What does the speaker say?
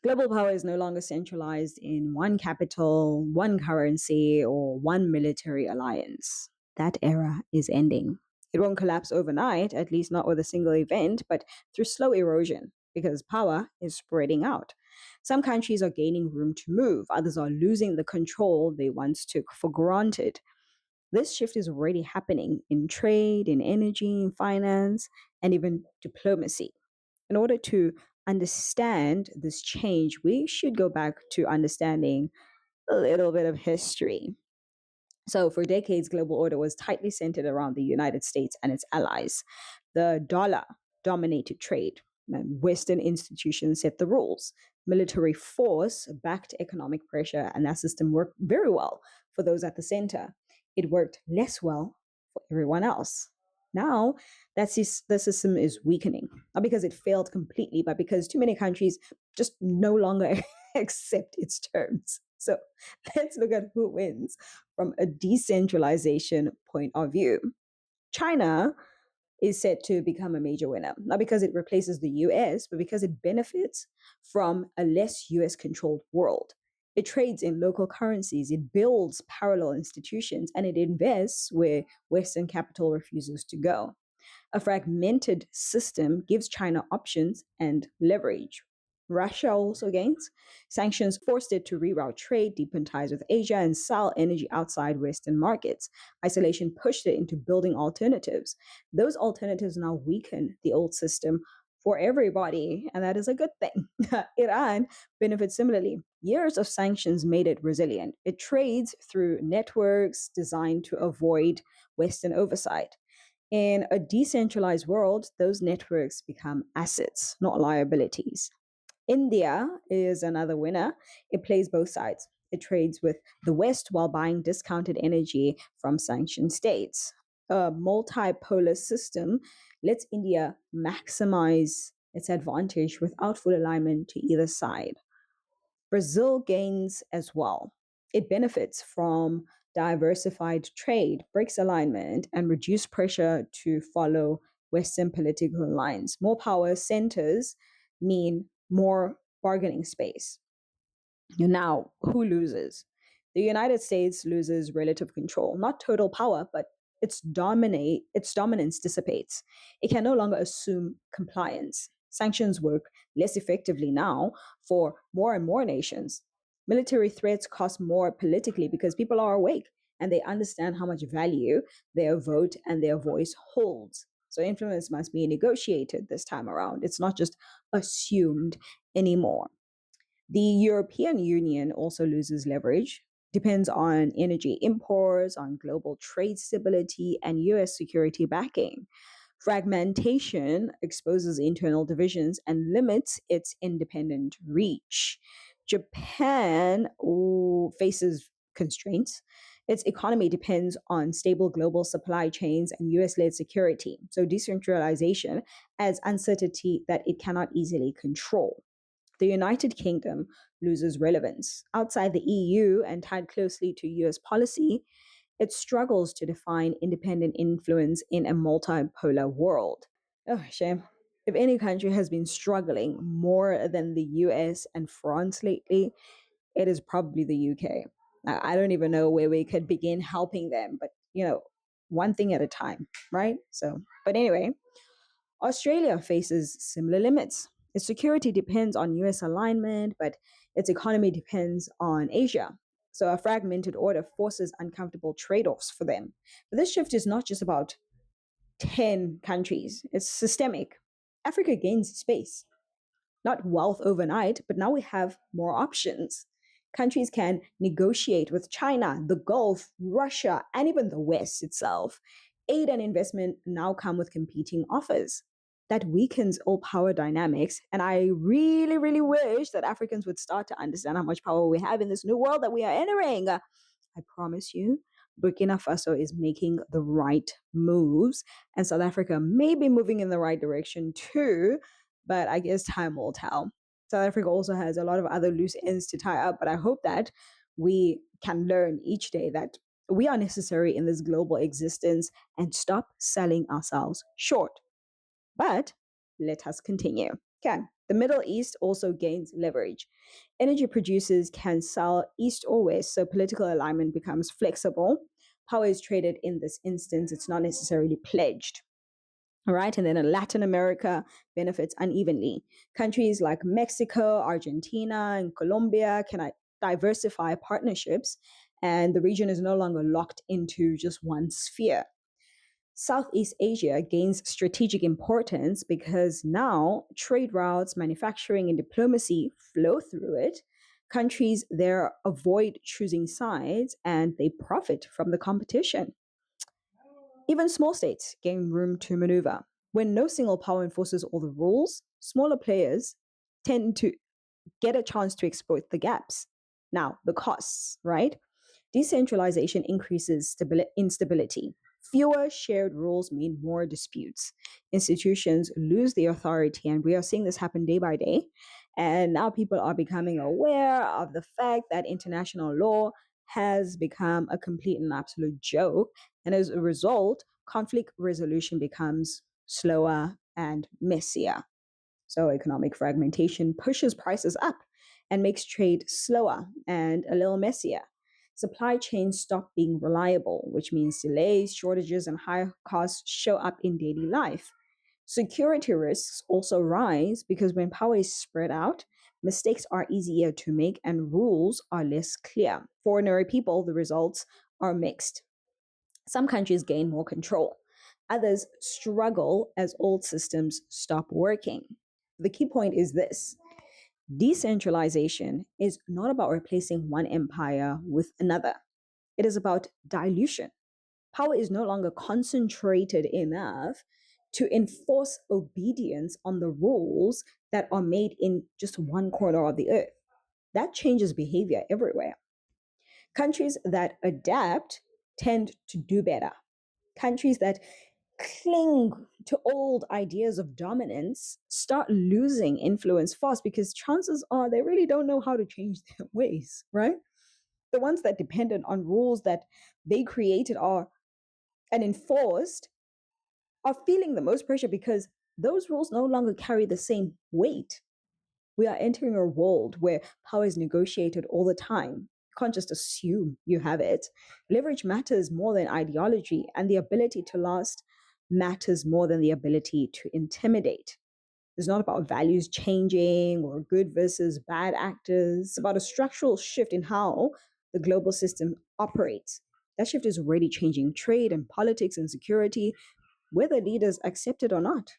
Global power is no longer centralized in one capital, one currency, or one military alliance. That era is ending. It won't collapse overnight, at least not with a single event, but through slow erosion, because power is spreading out. Some countries are gaining room to move, others are losing the control they once took for granted. This shift is already happening in trade, in energy, in finance, and even diplomacy. In order to understand this change, we should go back to understanding a little bit of history. So, for decades, global order was tightly centered around the United States and its allies. The dollar dominated trade, and Western institutions set the rules. Military force backed economic pressure, and that system worked very well for those at the center. It worked less well for everyone else. Now, the system is weakening, not because it failed completely, but because too many countries just no longer accept its terms. So let's look at who wins from a decentralization point of view. China is set to become a major winner, not because it replaces the US, but because it benefits from a less US controlled world. It trades in local currencies, it builds parallel institutions, and it invests where Western capital refuses to go. A fragmented system gives China options and leverage. Russia also gains. Sanctions forced it to reroute trade, deepen ties with Asia, and sell energy outside Western markets. Isolation pushed it into building alternatives. Those alternatives now weaken the old system for everybody, and that is a good thing. Iran benefits similarly. Years of sanctions made it resilient. It trades through networks designed to avoid Western oversight. In a decentralized world, those networks become assets, not liabilities. India is another winner. It plays both sides. It trades with the West while buying discounted energy from sanctioned states. A multipolar system lets India maximize its advantage without full alignment to either side. Brazil gains as well. It benefits from diversified trade, BRICS alignment, and reduced pressure to follow Western political lines. More power centers mean more bargaining space. Now, who loses? The United States loses relative control, not total power, but its dominance dissipates. It can no longer assume compliance. Sanctions work less effectively now for more and more nations. Military threats cost more politically because people are awake and they understand how much value their vote and their voice holds. So influence must be negotiated this time around. It's not just assumed anymore. The European Union also loses leverage, depends on energy imports, on global trade stability, and US security backing. Fragmentation exposes internal divisions and limits its independent reach. Japan faces constraints. Its economy depends on stable global supply chains and US led security. So, decentralization adds uncertainty that it cannot easily control. The United Kingdom loses relevance. Outside the EU and tied closely to US policy, it struggles to define independent influence in a multipolar world. Oh, shame. If any country has been struggling more than the US and France lately, it is probably the UK. I don't even know where we could begin helping them, but one thing at a time, right? So, but anyway, Australia faces similar limits. Its security depends on US alignment, but its economy depends on Asia. So a fragmented order forces uncomfortable trade offs for them. But this shift is not just about 10 countries, it's systemic. Africa gains space, not wealth overnight, but now we have more options. Countries can negotiate with China, the Gulf, Russia, and even the West itself. Aid and investment now come with competing offers. That weakens all power dynamics. And I really, really wish that Africans would start to understand how much power we have in this new world that we are entering. I promise you, Burkina Faso is making the right moves, and South Africa may be moving in the right direction too, but I guess time will tell. South Africa also has a lot of other loose ends to tie up, but I hope that we can learn each day that we are necessary in this global existence and stop selling ourselves short. But let us continue. Okay. The Middle East also gains leverage. Energy producers can sell east or west, so political alignment becomes flexible. Power is traded in this instance, it's not necessarily pledged. All right. And then Latin America benefits unevenly. Countries like Mexico, Argentina, and Colombia can diversify partnerships, and the region is no longer locked into just one sphere. Southeast Asia gains strategic importance because now trade routes, manufacturing, and diplomacy flow through it. Countries there avoid choosing sides and they profit from the competition. Even small states gain room to maneuver. When no single power enforces all the rules, smaller players tend to get a chance to exploit the gaps. Now, the costs, right? Decentralization increases instability. Fewer shared rules mean more disputes. Institutions lose the authority, and we are seeing this happen day by day. And now people are becoming aware of the fact that international law has become a complete and absolute joke. And as a result, conflict resolution becomes slower and messier. So economic fragmentation pushes prices up and makes trade slower and a little messier. Supply chains stop being reliable, which means delays, shortages, and high costs show up in daily life. Security risks also rise because when power is spread out, mistakes are easier to make and rules are less clear. For ordinary people, the results are mixed. Some countries gain more control. Others struggle as old systems stop working. The key point is this: decentralization is not about replacing one empire with another, it is about dilution. Power is no longer concentrated enough to enforce obedience on the rules that are made in just one corner of the earth. That changes behavior everywhere. Countries that adapt tend to do better. Countries that cling to old ideas of dominance start losing influence fast because chances are they really don't know how to change their ways, right? The ones that depended on rules that they created are and enforced are feeling the most pressure because those rules no longer carry the same weight. We are entering a world where power is negotiated all the time. You can't just assume you have it. Leverage matters more than ideology, and the ability to last matters more than the ability to intimidate. It's not about values changing or good versus bad actors. It's about a structural shift in how the global system operates. That shift is already changing trade and politics and security, whether leaders accept it or not.